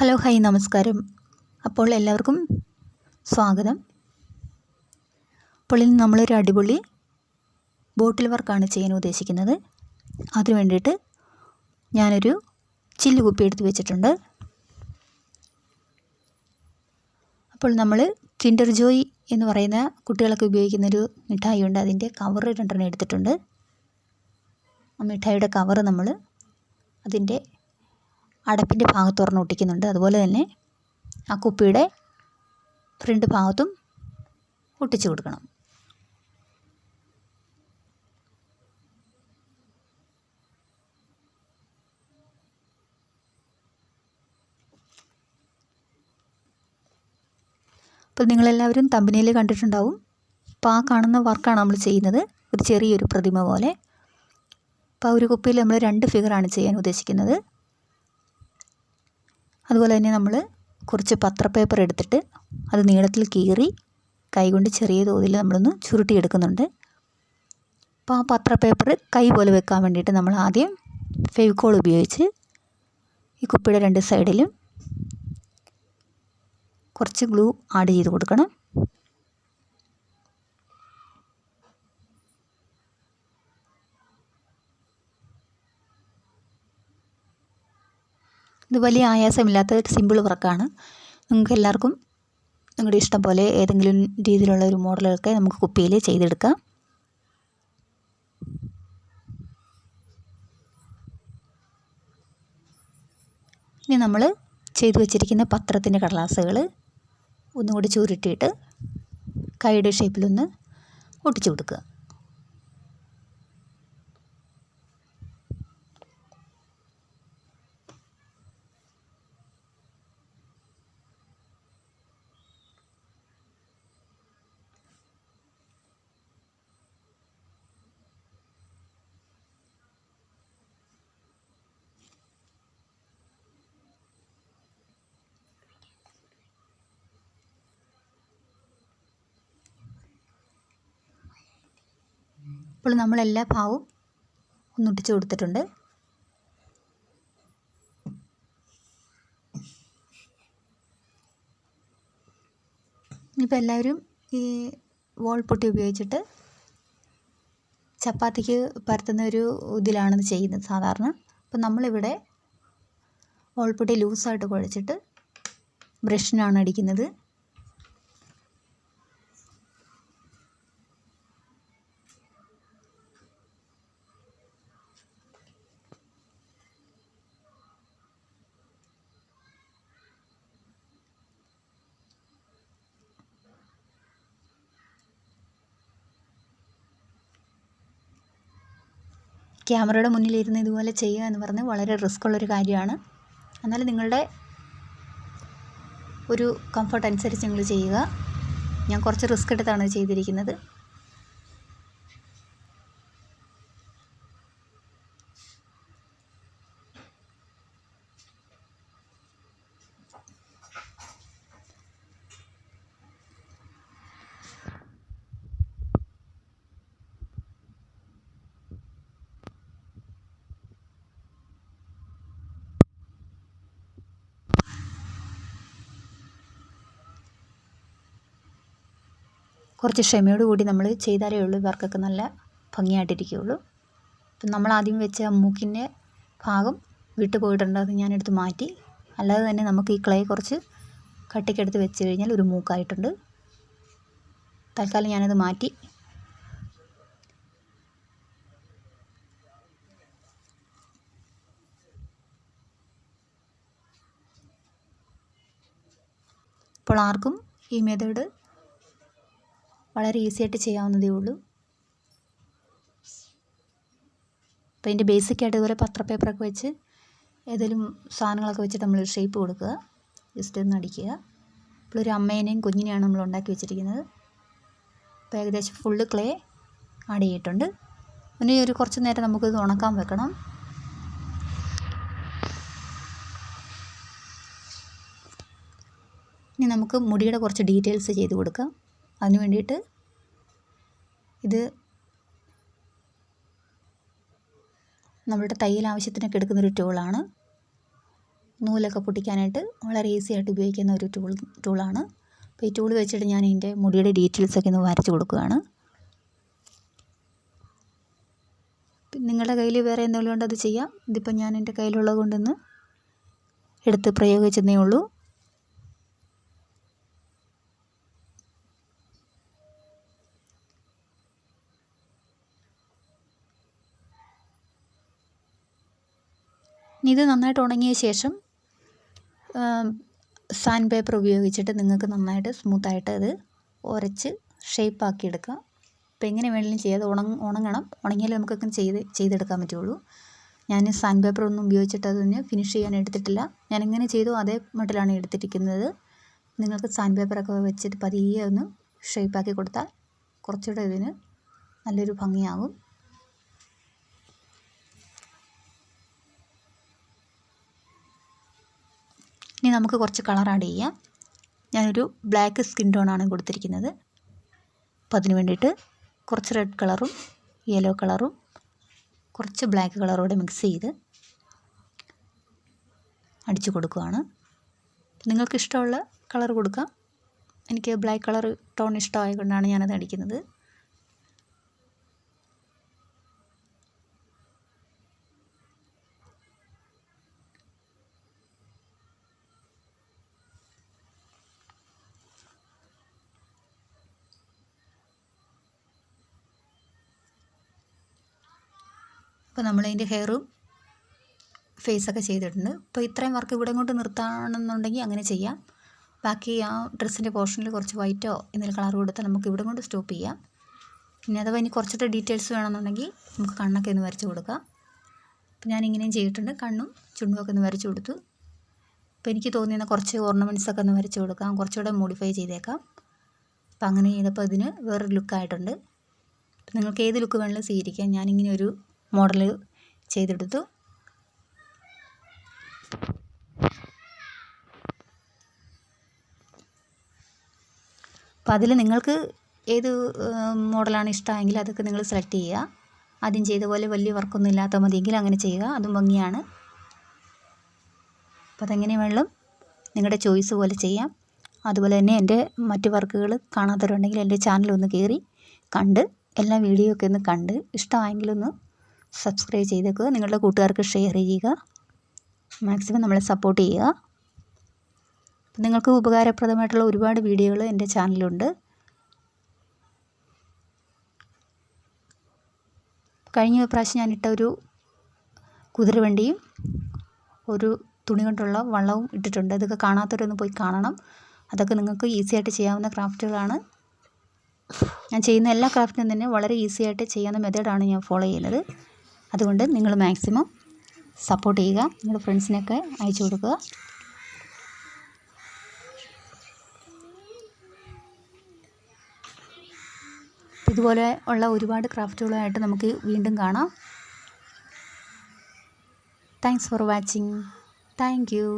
Hello hi നമസ്കാരം. അപ്പോൾ എല്ലാവർക്കും സ്വാഗതം. അപ്പോൾ ഇന്ന് നമ്മളൊരു അടിപൊളി ബോട്ടിൽ വർക്കാണ് ചെയ്യാൻ ഉദ്ദേശിക്കുന്നത്. അതിനു വേണ്ടിയിട്ട് ഞാനൊരു ചില്ല് കുപ്പി എടുത്ത് വെച്ചിട്ടുണ്ട്. അപ്പോൾ നമ്മൾ കിൻഡർ ജോയ് എന്ന് പറയുന്ന കുട്ടികളൊക്കെ ഉപയോഗിക്കുന്നൊരു മിഠായി ഉണ്ട്. അതിൻ്റെ കവർ 2 എടുത്തിട്ടുണ്ട്. ആ മിഠായിയുടെ കവർ നമ്മൾ അതിൻ്റെ അടപ്പിൻ്റെ ഭാഗത്തൊരെണ്ണം ഒട്ടിക്കുന്നുണ്ട്. അതുപോലെ തന്നെ ആ കുപ്പിയുടെ ഫ്രണ്ട് ഭാഗത്തും ഒട്ടിച്ചു കൊടുക്കണം. അപ്പോൾ നിങ്ങളെല്ലാവരും തമ്പനയിൽ കണ്ടിട്ടുണ്ടാവും. അപ്പോൾ ആ കാണുന്ന വർക്കാണ് നമ്മൾ ചെയ്യുന്നത്, ഒരു ചെറിയൊരു പ്രതിമ പോലെ. അപ്പോൾ ആ ഒരു കുപ്പിയിൽ നമ്മൾ 2 ഫിഗറാണ് ചെയ്യാൻ ഉദ്ദേശിക്കുന്നത്. അതുപോലെ തന്നെ നമ്മൾ കുറച്ച് പത്രപ്പേപ്പർ എടുത്തിട്ട് അത് നീളത്തിൽ കീറി കൈകൊണ്ട് ചെറിയ തോതിൽ നമ്മളൊന്ന് ചുരുട്ടിയെടുക്കുന്നുണ്ട്. അപ്പോൾ ആ പത്രപ്പേപ്പർ കൈ പോലെ വെക്കാൻ വേണ്ടിയിട്ട് നമ്മൾ ആദ്യം ഫെവിക്കോൾ ഉപയോഗിച്ച് ഈ കുപ്പിയുടെ 2 സൈഡിലും കുറച്ച് ഗ്ലൂ ആഡ് ചെയ്ത് കൊടുക്കണം. ഇത് വലിയ ആയാസമില്ലാത്ത ഒരു സിമ്പിൾ വർക്കാണ്. നിങ്ങൾക്ക് എല്ലാവർക്കും നിങ്ങളുടെ ഇഷ്ടം പോലെ ഏതെങ്കിലും രീതിയിലുള്ള ഒരു മോഡലൊക്കെ നമുക്ക് കുപ്പിയിൽ ചെയ്തെടുക്കാം. ഇനി നമ്മൾ ചെയ്തു വച്ചിരിക്കുന്ന പത്രത്തിൻ്റെ കടലാസുകൾ ഒന്നുകൂടി ചുരുട്ടിയിട്ട് കൈയുടെ ഷേപ്പിലൊന്ന് ഒട്ടിച്ചു കൊടുക്കുക. ഇപ്പോൾ നമ്മൾ എല്ലാ ഭാഗവും ഒന്നൊട്ടിച്ച് കൊടുത്തിട്ടുണ്ട്. ഇപ്പോൾ എല്ലാവരും ഈ വോൾപുട്ടി ഉപയോഗിച്ചിട്ട് ചപ്പാത്തിക്ക് പരത്തുന്ന ഒരു ഇതിലാണ് ചെയ്യുന്നത് സാധാരണ. അപ്പോൾ നമ്മളിവിടെ വോൾപുട്ടി ലൂസായിട്ട് കുഴച്ചിട്ട് ബ്രഷിനാണ് അടിക്കുന്നത്. ക്യാമറയുടെ മുന്നിലിരുന്ന് ഇതുപോലെ ചെയ്യുക എന്ന് പറഞ്ഞാൽ വളരെ റിസ്ക് ഉള്ളൊരു കാര്യമാണ്. എന്നാലും നിങ്ങളുടെ ഒരു കംഫർട്ട് അനുസരിച്ച് നിങ്ങൾ ചെയ്യുക. ഞാൻ കുറച്ച് റിസ്ക് എടുത്താണ് ചെയ്തിരിക്കുന്നത്. കുറച്ച് ക്ഷമയോട് കൂടി നമ്മൾ ചെയ്താലേ ഉള്ളൂ വർക്കൊക്കെ നല്ല ഭംഗിയായിട്ടിരിക്കുകയുള്ളൂ. അപ്പം നമ്മൾ ആദ്യം വെച്ച മൂക്കിൻ്റെ ഭാഗം വിട്ടു പോയിട്ടുണ്ട്. അത് ഞാനെടുത്ത് മാറ്റി. അല്ലാതെ തന്നെ നമുക്ക് ഈ ക്ലേ കുറച്ച് കട്ടിക്കെടുത്ത് വെച്ച് കഴിഞ്ഞാൽ ഒരു മൂക്കായിട്ടുണ്ട്. തൽക്കാലം ഞാനത് മാറ്റി. ഇപ്പോൾ ആർക്കും ഈ മെത്തേഡ് വളരെ ഈസി ആയിട്ട് ചെയ്യാവുന്നതേ ഉള്ളൂ. അപ്പോൾ ഇതിൻ്റെ ബേസിക്കായിട്ട് ഇതുപോലെ പത്രപ്പേപ്പറൊക്കെ വെച്ച് ഏതെങ്കിലും സാധനങ്ങളൊക്കെ വെച്ചിട്ട് നമ്മൾ ഷേപ്പ് കൊടുക്കുക. ജസ്റ്റ് ഒന്ന് അടിക്കുക. ഇപ്പോൾ ഒരു അമ്മേനെയും കുഞ്ഞിനെയാണ് നമ്മൾ ഉണ്ടാക്കി വെച്ചിരിക്കുന്നത്. അപ്പോൾ ഏകദേശം ഫുള്ള് ക്ലേ ആഡ് ചെയ്തിട്ടുണ്ട്. ഇനി ഒരു കുറച്ച് നേരം നമുക്കിത് ഉണക്കാൻ വെക്കണം. ഇനി നമുക്ക് മുടിയുടെ കുറച്ച് ഡീറ്റെയിൽസ് ചെയ്ത് കൊടുക്കാം. അതിന് വേണ്ടിയിട്ട് ഇത് നമ്മളുടെ തയ്യൽ ആവശ്യത്തിനൊക്കെ എടുക്കുന്നൊരു ടൂളാണ്. നൂലൊക്കെ പൊട്ടിക്കാനായിട്ട് വളരെ ഈസി ആയിട്ട് ഉപയോഗിക്കുന്ന ഒരു ടൂളാണ്. അപ്പോൾ ഈ ടൂൾ വെച്ചിട്ട് ഞാൻ ഇതിൻ്റെ മുടിയുടെ ഡീറ്റെയിൽസൊക്കെ ഒന്ന് വരച്ച് കൊടുക്കുകയാണ്. നിങ്ങളുടെ കയ്യിൽ വേറെ എന്തെങ്കിലും ഉണ്ടോ അത് ചെയ്യാം. ഇതിപ്പോൾ ഞാൻ എൻ്റെ കയ്യിലുള്ളത് കൊണ്ടൊന്ന് എടുത്ത് പ്രയോഗിച്ചതേ ഉള്ളൂ. ഇത് നന്നായിട്ട് ഉണങ്ങിയ ശേഷം സാൻഡ് പേപ്പർ ഉപയോഗിച്ചിട്ട് നിങ്ങൾക്ക് നന്നായിട്ട് സ്മൂത്തായിട്ട് അത് ഉരച്ച് ഷേപ്പാക്കി എടുക്കുക. അപ്പോൾ എങ്ങനെ വേണമെങ്കിലും ചെയ്യാതെ ഉണങ്ങണം. ഉണങ്ങിയാലേ നമുക്കൊക്കെ ചെയ്തെടുക്കാൻ പറ്റുള്ളൂ. ഞാൻ സാൻഡ് പേപ്പർ ഒന്നും ഉപയോഗിച്ചിട്ട് അതിന് ഫിനിഷ് ചെയ്യാൻ എടുത്തിട്ടില്ല. ഞാൻ എങ്ങനെ ചെയ്തോ അതേ മട്ടിലാണ് എടുത്തിരിക്കുന്നത്. നിങ്ങൾക്ക് സാൻഡ് പേപ്പറൊക്കെ വെച്ചിട്ട് പതിയെ ഒന്ന് ഷേപ്പാക്കി കൊടുത്താൽ കുറച്ചുകൂടെ ഇതിന് നല്ലൊരു ഭംഗിയാകും. ഇനി നമുക്ക് കുറച്ച് കളർ ആഡ് ചെയ്യാം. ഞാനൊരു ബ്ലാക്ക് സ്കിൻ ടോണാണ് കൊടുത്തിരിക്കുന്നത്. അപ്പോൾ അതിന് വേണ്ടിയിട്ട് കുറച്ച് റെഡ് കളറും യെല്ലോ കളറും കുറച്ച് ബ്ലാക്ക് കളറോടെ മിക്സ് ചെയ്ത് അടിച്ചു കൊടുക്കുകയാണ്. നിങ്ങൾക്ക് ഇഷ്ടമുള്ള കളർ കൊടുക്കാം. എനിക്ക് ബ്ലാക്ക് കളർ ടോൺ ഇഷ്ടമായതുകൊണ്ടാണ് ഞാനത് അടിക്കുന്നത്. അപ്പോൾ നമ്മളതിൻ്റെ ഹെയറും ഫേസൊക്കെ ചെയ്തിട്ടുണ്ട്. അപ്പോൾ ഇത്രയും വർക്ക് ഇവിടെ കൊണ്ട് നിർത്താണെന്നുണ്ടെങ്കിൽ അങ്ങനെ ചെയ്യാം. ബാക്കി ആ ഡ്രസ്സിൻ്റെ പോർഷനിൽ കുറച്ച് വൈറ്റോ എന്തെങ്കിലും കളർ കൊടുത്താൽ നമുക്ക് ഇവിടെ കൊണ്ട് സ്റ്റോപ്പ് ചെയ്യാം. പിന്നെ അഥവാ ഇനി കുറച്ചിട്ട് ഡീറ്റെയിൽസ് വേണമെന്നുണ്ടെങ്കിൽ നമുക്ക് കണ്ണൊക്കെ ഒന്ന് വരച്ച് കൊടുക്കാം. അപ്പോൾ ഞാനിങ്ങനെയും ചെയ്തിട്ടുണ്ട്. കണ്ണും ചുണ്ടുമൊക്കെ ഒന്ന് വരച്ച് കൊടുത്തു. അപ്പോൾ എനിക്ക് തോന്നിയ കുറച്ച് ഓർണമെൻറ്റ്സൊക്കെ ഒന്ന് വരച്ച് കൊടുക്കാം. കുറച്ചുകൂടെ മോഡിഫൈ ചെയ്തേക്കാം. അപ്പോൾ അങ്ങനെ ചെയ്തപ്പോൾ ഇതിന് വേറൊരു ലുക്കായിട്ടുണ്ട്. നിങ്ങൾക്ക് ഏത് ലുക്ക് വേണമെങ്കിലും സ്വീകരിക്കാം. ഞാനിങ്ങനെ ഒരു മോഡൽ ചെയ്തെടുത്തു. അപ്പോൾ അതിൽ നിങ്ങൾക്ക് ഏത് മോഡലാണ് ഇഷ്ടമെങ്കിൽ അതൊക്കെ നിങ്ങൾ സെലക്ട് ചെയ്യുക. ആദ്യം ചെയ്ത പോലെ വലിയ വർക്കൊന്നും ഇല്ലാത്ത മതിയെങ്കിൽ അങ്ങനെ ചെയ്യുക. അതും ഭംഗിയാണ്. അപ്പോൾ അതെങ്ങനെ വേണമെങ്കിലും നിങ്ങളുടെ ചോയ്സ് പോലെ ചെയ്യാം. അതുപോലെ തന്നെ എൻ്റെ മറ്റ് വർക്കുകൾ കാണാത്തവരുണ്ടെങ്കിൽ എൻ്റെ ചാനലൊന്ന് കയറി കണ്ട് എല്ലാ വീഡിയോ ഒക്കെ ഒന്ന് കണ്ട് ഇഷ്ടമായെങ്കിലൊന്ന് സബ്സ്ക്രൈബ് ചെയ്തേക്കുക. നിങ്ങളുടെ കൂട്ടുകാർക്ക് ഷെയർ ചെയ്യുക. മാക്സിമം നമ്മളെ സപ്പോർട്ട് ചെയ്യുക. നിങ്ങൾക്ക് ഉപകാരപ്രദമായിട്ടുള്ള ഒരുപാട് വീഡിയോകൾ എൻ്റെ ചാനലുണ്ട്. കഴിഞ്ഞ പ്രാവശ്യം ഞാനിട്ട ഒരു കുതിരവണ്ടിയും ഒരു തുണി കൊണ്ടുള്ള വള്ളവും ഇട്ടിട്ടുണ്ട്. അതൊക്കെ കാണാത്തവരൊന്ന് പോയി കാണണം. അതൊക്കെ നിങ്ങൾക്ക് ഈസി ആയിട്ട് ചെയ്യാവുന്ന ക്രാഫ്റ്റുകളാണ്. ഞാൻ ചെയ്യുന്ന എല്ലാ ക്രാഫ്റ്റിനും തന്നെ വളരെ ഈസി ആയിട്ട് ചെയ്യാവുന്ന മെത്തേഡാണ് ഞാൻ ഫോളോ ചെയ്യുന്നത്. അതുകൊണ്ട് നിങ്ങൾ മാക്സിമം സപ്പോർട്ട് ചെയ്യുക. നിങ്ങളുടെ ഫ്രണ്ട്സിനൊക്കെ അയച്ചു കൊടുക്കുക. ഇതുപോലെ ഉള്ള ഒരുപാട് ക്രാഫ്റ്റുകളുമായിട്ട് നമുക്ക് വീണ്ടും കാണാം. Thanks for watching. Thank you.